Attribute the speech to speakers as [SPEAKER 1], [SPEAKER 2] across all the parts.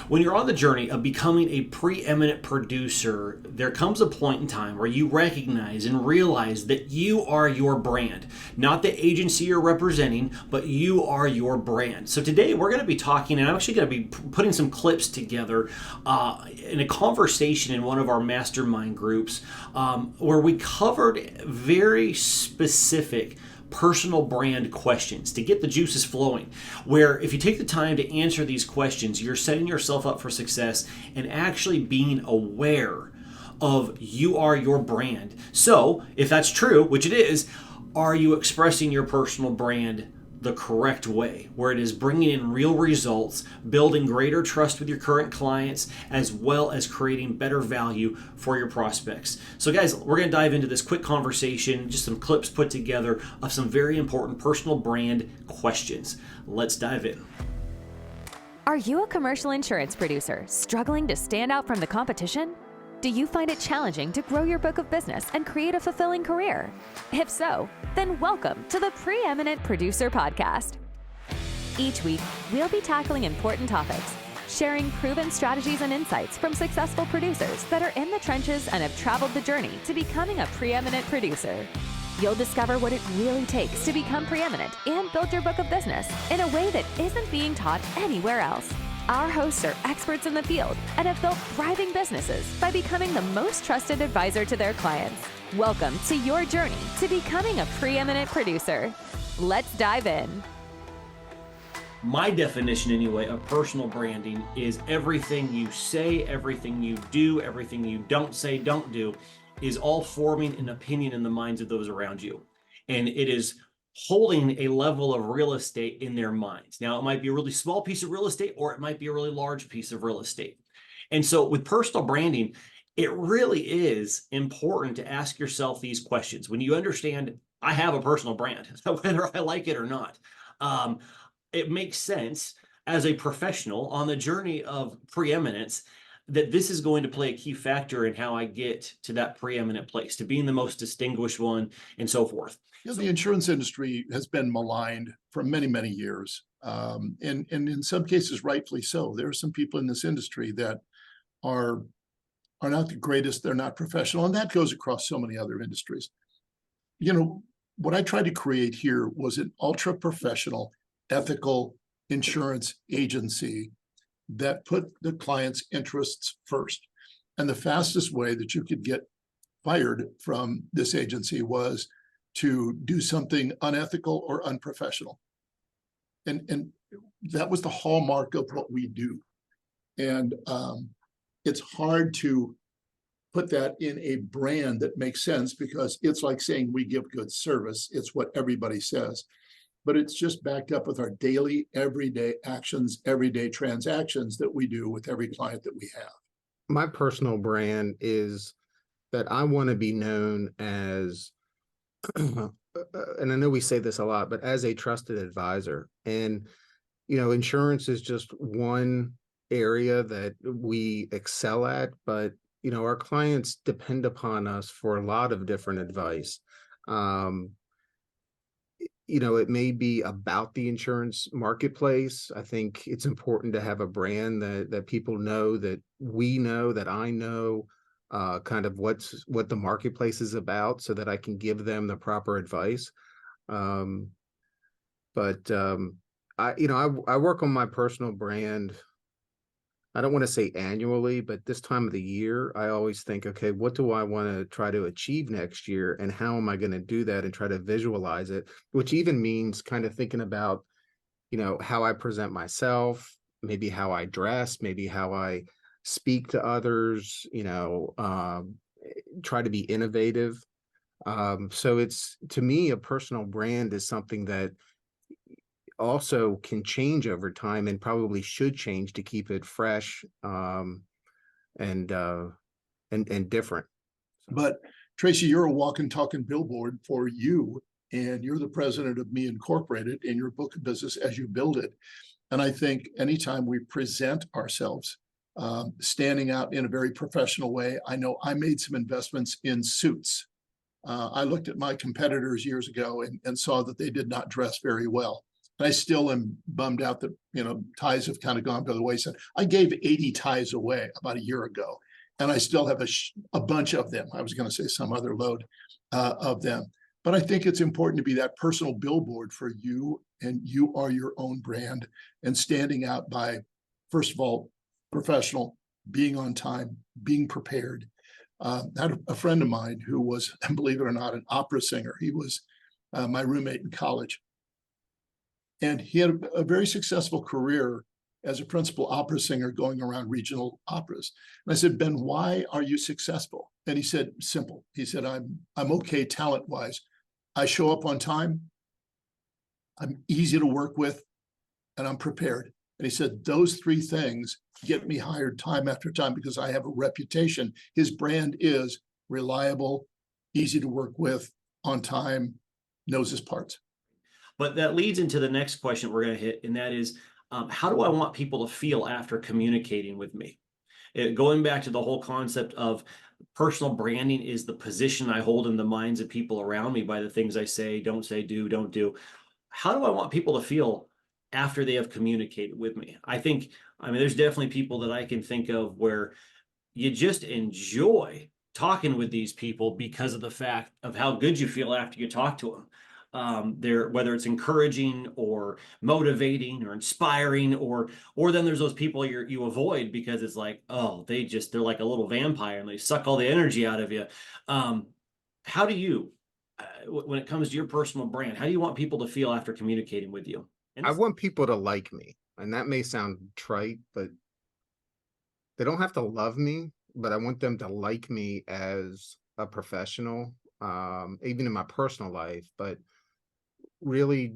[SPEAKER 1] When you're on the journey of becoming a preeminent producer, there comes a point in time where you recognize and realize that you are your brand. Not the agency you're representing, but you are your brand. So today we're going to be talking, and I'm actually going to be putting some clips together in a conversation in one of our mastermind groups where we covered very specific personal brand questions to get the juices flowing, where if you take the time to answer these questions, you're setting yourself up for success and actually being aware of you are your brand. So if that's true, which it is, are you expressing your personal brand the correct way, where it is bringing in real results, building greater trust with your current clients, as well as creating better value for your prospects? So guys, we're going to dive into this quick conversation, just some clips put together of some very important personal brand questions. Let's dive in.
[SPEAKER 2] Are you a commercial insurance producer struggling to stand out from the competition? Do you find it challenging to grow your book of business and create a fulfilling career? If so, then welcome to the Preeminent Producer Podcast. Each week, we'll be tackling important topics, sharing proven strategies and insights from successful producers that are in the trenches and have traveled the journey to becoming a preeminent producer. You'll discover what it really takes to become preeminent and build your book of business in a way that isn't being taught anywhere else. Our hosts are experts in the field and have built thriving businesses by becoming the most trusted advisor to their clients. Welcome to your journey to becoming a preeminent producer. Let's dive in.
[SPEAKER 1] My definition, anyway, of personal branding is everything you say, everything you do, everything you don't say, don't do, is all forming an opinion in the minds of those around you. And it is holding a level of real estate in their minds. Now, it might be a really small piece of real estate, or it might be a really large piece of real estate. And so with personal branding, it really is important to ask yourself these questions. When you understand, I have a personal brand, whether I like it or not, it makes sense as a professional on the journey of preeminence that this is going to play a key factor in how I get to that preeminent place, to being the most distinguished one, and so forth.
[SPEAKER 3] You know, the insurance industry has been maligned for many, many years, and in some cases, rightfully so. There are some people in this industry that are not the greatest. They're not professional, and that goes across so many other industries. You know, what I tried to create here was an ultra-professional, ethical insurance agency that put the client's interests first. And the fastest way that you could get fired from this agency was to do something unethical or unprofessional. And that was the hallmark of what we do. And it's hard to put that in a brand that makes sense, because it's like saying we give good service. It's what everybody says, but it's just backed up with our daily, everyday actions, everyday transactions that we do with every client that we have.
[SPEAKER 4] My personal brand is that I want to be known as, and I know we say this a lot, but as a trusted advisor. And, you know, insurance is just one area that we excel at, but, you know, our clients depend upon us for a lot of different advice. You know, it may be about the insurance marketplace. I think it's important to have a brand that people know, that we know, that I know, kind of what the marketplace is about, so that I can give them the proper advice. I work on my personal brand. I don't want to say annually, but this time of the year, I always think, okay, what do I want to try to achieve next year, and how am I going to do that, and try to visualize it, which even means kind of thinking about, you know, how I present myself, maybe how I dress, maybe how I speak to others, you know, try to be innovative. So it's, to me, a personal brand is something that also can change over time, and probably should change to keep it fresh and different.
[SPEAKER 3] But Tracy, you're a walking, talking billboard for you, and you're the president of Me Incorporated in your book of business as you build it. And I think anytime we present ourselves, standing out in a very professional way. I know I made some investments in suits. I looked at my competitors years ago and saw that they did not dress very well. And I still am bummed out that, ties have kind of gone by the wayside. I gave 80 ties away about a year ago, and I still have a bunch of them. I was going to say some other load of them. But I think it's important to be that personal billboard for you, and you are your own brand, and standing out by, first of all, professional, being on time, being prepared. I had a friend of mine who was, believe it or not, an opera singer. He was my roommate in college. And he had a very successful career as a principal opera singer going around regional operas. And I said, Ben, why are you successful? And he said, simple. He said, I'm okay talent-wise. I show up on time, I'm easy to work with, and I'm prepared. And he said, those three things get me hired time after time because I have a reputation. His brand is reliable, easy to work with, on time, knows his parts.
[SPEAKER 1] But that leads into the next question we're going to hit, and that is, how do I want people to feel after communicating with me? Going back to the whole concept of personal branding is the position I hold in the minds of people around me by the things I say, don't do. How do I want people to feel after they have communicated with me? I mean, there's definitely people that I can think of where you just enjoy talking with these people because of the fact of how good you feel after you talk to them. Whether it's encouraging or motivating or inspiring, or then there's those people you avoid because it's like, oh, they're like a little vampire and they suck all the energy out of you. How do you, when it comes to your personal brand, how do you want people to feel after communicating with you?
[SPEAKER 4] I want people to like me, and that may sound trite, but they don't have to love me, but I want them to like me as a professional, even in my personal life, but really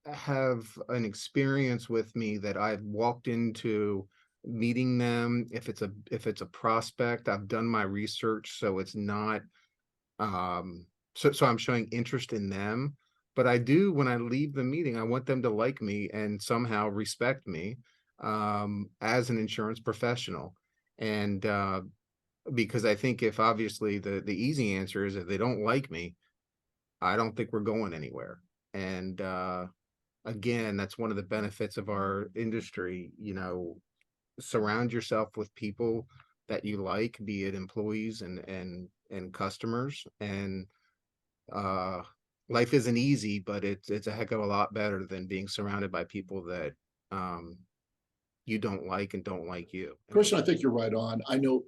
[SPEAKER 4] have an experience with me that I've walked into meeting them. If it's a prospect, I've done my research, so it's not so I'm showing interest in them. But I do, when I leave the meeting, I want them to like me and somehow respect me as an insurance professional. And because I think if obviously the easy answer is if they don't like me, I don't think we're going anywhere. And again, that's one of the benefits of our industry. Surround yourself with people that you like, be it employees and customers. And life isn't easy, but it's a heck of a lot better than being surrounded by people that you don't like and don't like you.
[SPEAKER 3] Christian, I think you're right on. I know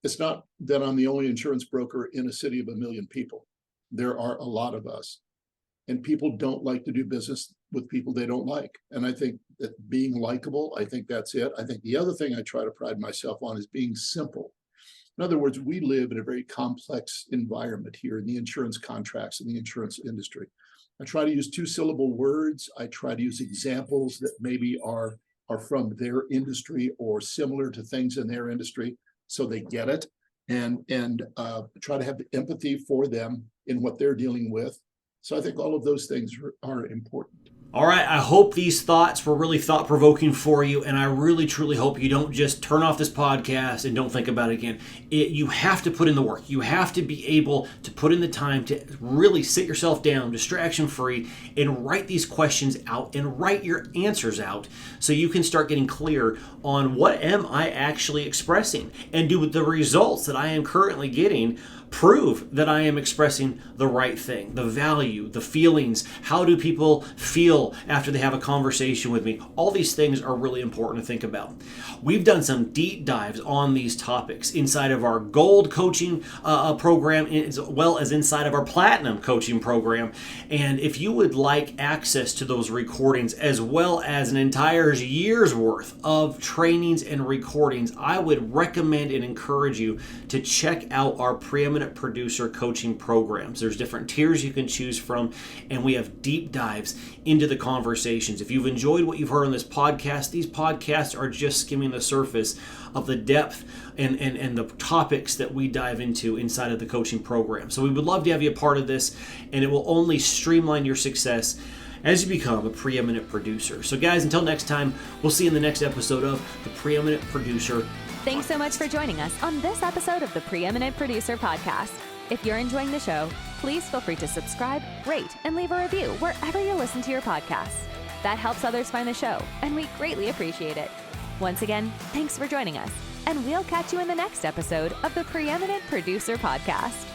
[SPEAKER 3] it's not that I'm the only insurance broker in a city of 1 million people. There are a lot of us, and people don't like to do business with people they don't like. And I think that being likable, I think that's it. I think the other thing I try to pride myself on is being simple. In other words, we live in a very complex environment here in the insurance contracts in the insurance industry. I try to use 2-syllable words. I try to use examples that maybe are from their industry or similar to things in their industry, so they get it, and try to have empathy for them in what they're dealing with. So I think all of those things are important.
[SPEAKER 1] All right, I hope these thoughts were really thought-provoking for you, and I really, truly hope you don't just turn off this podcast and don't think about it again. You have to put in the work. You have to be able to put in the time to really sit yourself down, distraction-free, and write these questions out and write your answers out so you can start getting clear on what am I actually expressing, and do the results that I am currently getting prove that I am expressing the right thing, the value, the feelings. How do people feel after they have a conversation with me? All these things are really important to think about. We've done some deep dives on these topics inside of our Gold coaching program, as well as inside of our Platinum coaching program. And if you would like access to those recordings, as well as an entire year's worth of trainings and recordings, I would recommend and encourage you to check out our Preeminent Producer coaching programs. There's different tiers you can choose from, and we have deep dives into the conversations. If you've enjoyed what you've heard on this podcast, these podcasts are just skimming the surface of the depth and the topics that we dive into inside of the coaching program. So we would love to have you a part of this, and it will only streamline your success as you become a preeminent producer. So guys, until next time, we'll see you in the next episode of the Preeminent Producer.
[SPEAKER 2] Thanks so much for joining us on this episode of the Preeminent Producer Podcast. If you're enjoying the show, please feel free to subscribe, rate, and leave a review wherever you listen to your podcasts. That helps others find the show, and we greatly appreciate it. Once again, thanks for joining us, and we'll catch you in the next episode of the Preeminent Producer Podcast.